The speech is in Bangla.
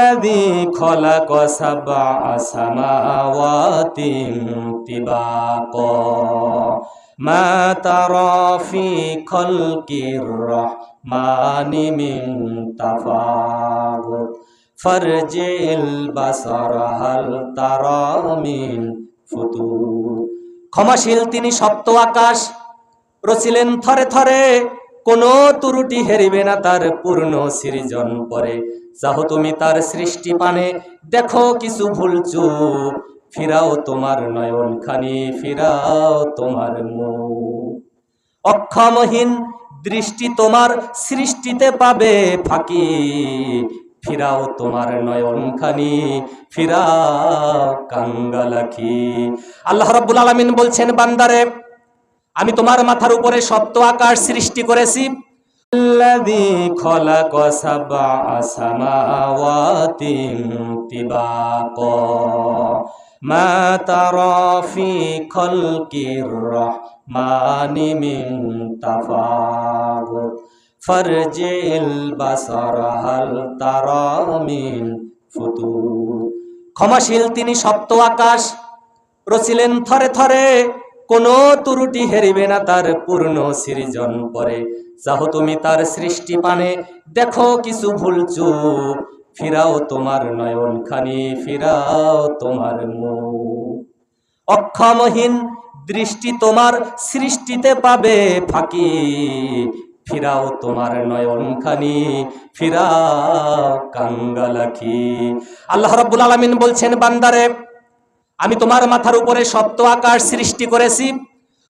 الذي خلق سبع سماوات طباقا ما ترى في خلق الرحمن من تفاوت فارجع البصر هل ترى من ফুতুর। ক্ষমাশীল তিনি সপ্ত আকাশ রচিলেন থরে থরে, কোন ত্রুটি হেরিবে না তার পূর্ণ সৃজন পরে। যাহো তুমি তার সৃষ্টি পানে, দেখো কিছু ভুল চুপ, ফিরাও তোমার নয়ন খানি, ফিরাও তোমার মুখ। অক্ষমহীন দৃষ্টি তোমার সৃষ্টিতে পাবে ফাঁকি, ফিরাও তোমার নয়ন খানি, ফিরাও কাঙ্গালাখি। আল্লাহ রাব্বুল আলামিন বলছেন, বান্দারে আমি তোমার মাথার উপরে সপ্ত আকাশ সৃষ্টি করেছি। الذي خلق سبع سماوات طباقا ما ترى في خلق الرحمن من تفاوت فارجع البصر هل ترى من ফুতুর। ক্ষমাশীল তিনি সপ্ত আকাশ রচিলেন থরে থরে, কোন ত্রুটি হেরিবে না তার পূর্ণ সৃজন পরে। যাহো তুমি তার সৃষ্টি পানে, দেখো কিছু ভুল চুপ, ফিরাও তোমার নয়ন খানি, ফিরাও তোমার মুখ। অক্ষমহীন দৃষ্টি তোমার সৃষ্টিতে পাবে ফাঁকি, ফিরাও তোমার নয়ন খানি, ফিরাও কাঙ্গালাখি। আল্লাহ রাব্বুল আলামিন বলছেন, বান্দারে আমি তোমার মাথার উপরে সপ্ত আকাশ সৃষ্টি করেছি।